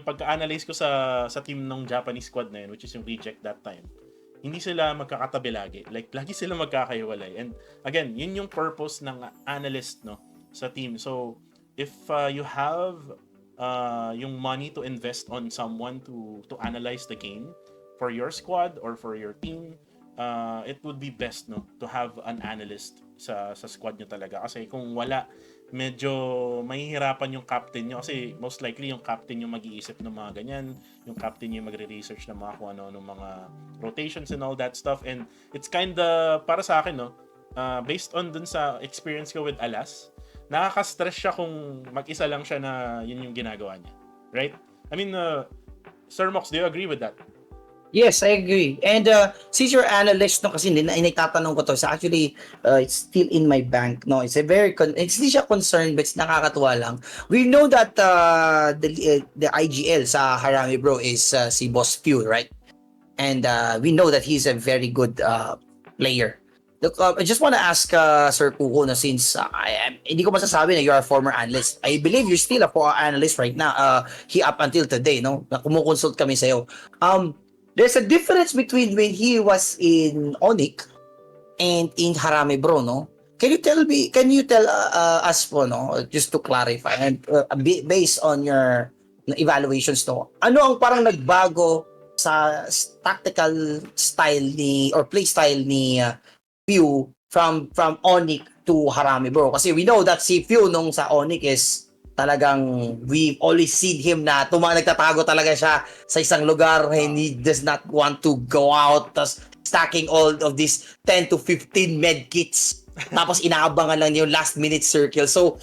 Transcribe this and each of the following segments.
pagka-analyze ko sa team ng Japanese squad na yun, which is yung reject that time, hindi sila magkakatabi lagi. Like, lagi sila magkakahiwalay. And again, yun yung purpose ng analyst, no, sa team. So, if you have yung money to invest on someone to analyze the game for your squad or for your team, it would be best, no, to have an analyst sa squad nyo talaga. Kasi kung wala, medyo mahihirapan yung captain nyo kasi most likely yung captain yung mag-iisip ng mga ganyan, yung captain yung magre-research ng mga kung ano, ng mga rotations and all that stuff. And it's kinda, para sa akin, no, based on dun sa experience ko with Alas, nakaka-stress siya kung mag-isa lang siya na yun yung ginagawa niya. Right? I mean, Sir Mox, do you agree with that? Yes, I agree. And since you're analyst, no, kasi nagtatanong ko to, so actually, it's still in my bank. No, it's a very, it's hindi siya concerned, but it's nakakatuwa lang. We know that the IGL sa Harami Bro is si Boss Few, right? And we know that he's a very good player. Look, I just want to ask Sir Kuko na since hindi ko masasabi na you're a former analyst. I believe you're still a analyst right now. He up until today, no? Na kumukonsult kami sa'yo. There's a difference between when he was in Onyx and in Harame Bro, no? Can you tell us po, no, just to clarify and based on your evaluations, no, ano ang parang nagbago sa tactical style ni or play style ni Pew from Onyx to Harame Bro? Kasi we know that si Pew nung sa Onyx is talagang we've always seen him na nagtatago talaga siya sa isang lugar and he does not want to go out, tas stacking all of these 10 to 15 med kits tapos inaabangan lang yung last minute circle. So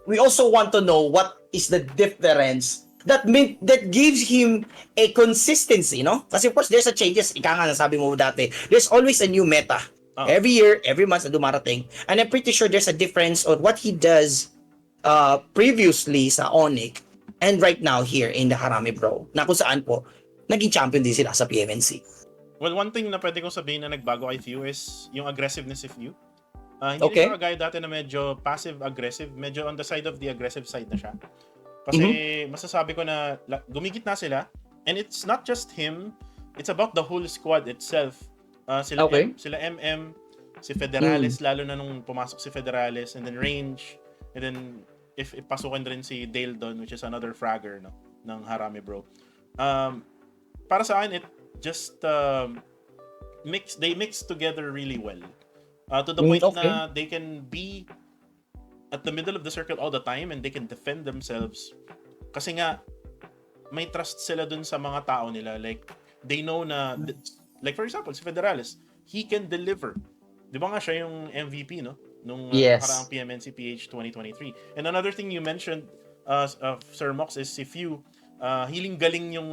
we also want to know what is the difference that gives him a consistency, no? Kasi of course there's a changes, ika nga nasabi mo dati, there's always a new meta. Every year, every month na dumarating, and I'm pretty sure there's a difference on what he does previously sa Onyx and right now here in the Harame Bro, na kung saan po naging champion din sila sa PMNC. Well, one thing na pwede kong sabihin na nagbago kay Few is yung aggressiveness ni Few. Hindi Okay. na siya kagaya dati na medyo passive-aggressive, medyo on the side of the aggressive side na siya. Kasi masasabi ko na gumigit na sila, and it's not just him, it's about the whole squad itself. Sila MM, si Federales, lalo na nung pumasok si Federales, and then Range, and then if ipasukin rin si Dale doon, which is another fragger, no, ng Harame Bro. Para sa akin, it just they mix together really well. To the point na they can be at the middle of the circle all the time and they can defend themselves. Kasi nga, may trust sila dun sa mga tao nila. Like, they know na, like for example, si Federales, he can deliver. Di ba nga siya yung MVP, no? Nung nakaraang PMNC PH 2023. And another thing you mentioned, Sir Mox, is si Few, hiling-galing yung,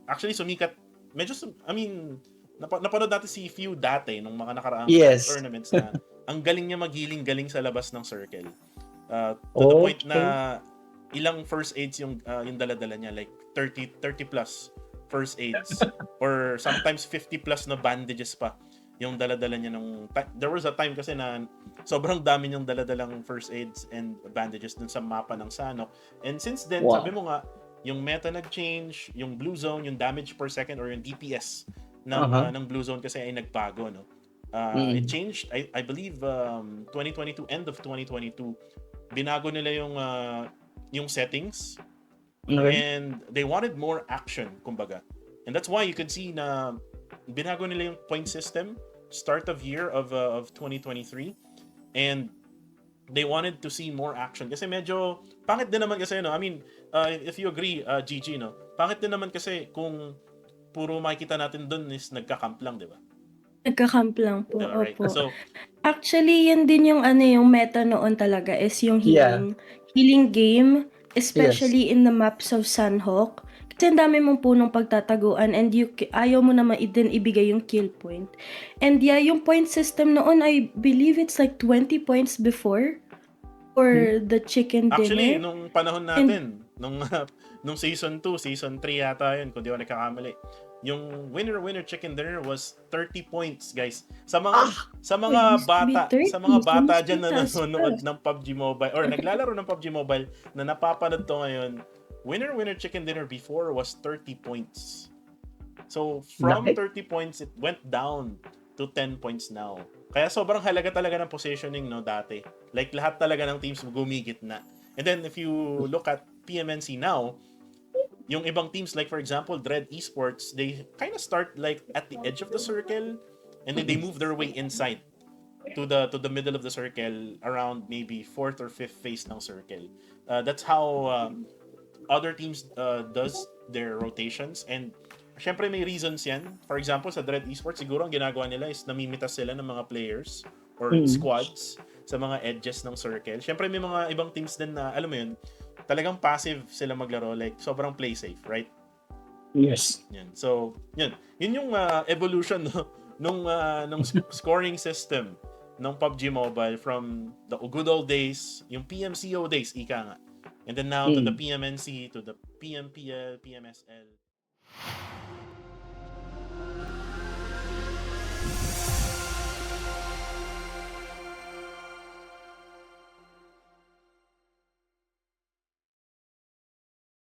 actually sumikat, medyo, napanood natin si Few dati nung mga nakaraang tournaments na ang galing niya maghiling-galing sa labas ng circle. To the point na ilang first aids yung dala-dala niya, like 30 plus first aids or sometimes 50 plus na bandages pa yung dala-dala niya nung there was a time kasi na sobrang dami niyang dala-dalang first aids and bandages dun sa mapa ng Sanok. And since then, sabi mo nga, yung meta nag-change, yung blue zone, yung damage per second or yung DPS ng blue zone kasi ay nagbago, no? It changed, I believe 2022, end of 2022, binago nila yung settings and they wanted more action, kumbaga. And that's why you could see na binago nila yung point system start of year of 2023 and they wanted to see more action kasi medyo pangit din naman kasi, no? I mean, if you agree, GG, no? Pangit din naman kasi kung puro makikita natin doon is nagka-camp lang, di ba? Nagka-camp lang po, Right. opo. So, actually, yan din yung yung meta noon talaga is yung healing game, especially in the maps of Sanhok. Kasi ang dami mong punong pagtataguan and ayaw mo naman din ibigay yung kill point. And yeah, yung point system noon, I believe it's like 20 points before for the chicken dinner. Actually, nung panahon natin, nung season 2, season 3 yata yun, kung di ako nagkakamali. Yung winner chicken dinner was 30 points, guys. Sa mga bata diyan na nanonood ng PUBG Mobile or naglalaro ng PUBG Mobile na napapanood to ngayon, winner chicken dinner before was 30 points. So from Laki. 30 points it went down to 10 points now. Kaya sobrang halaga talaga ng positioning no dati. Like lahat talaga ng teams gumigit na. And then if you look at PMNC now, yung ibang teams like for example Dread Esports, they kind of start like at the edge of the circle and then they move their way inside to the middle of the circle around maybe 4th or 5th phase ng circle. That's how other teams does their rotations, and syempre may reasons yan. For example sa Dread Esports siguro ang ginagawa nila is namimitas sila ng mga players or squads sa mga edges ng circle. Syempre may mga ibang teams din na alam mo yun, talagang passive sila maglaro, like sobrang play safe, right? Yes. Yan. So, yun yung evolution no, nung scoring system ng PUBG Mobile from the good old days, yung PMCO days, ika nga. And then now to the PMNC, to the PMPL, PMSL.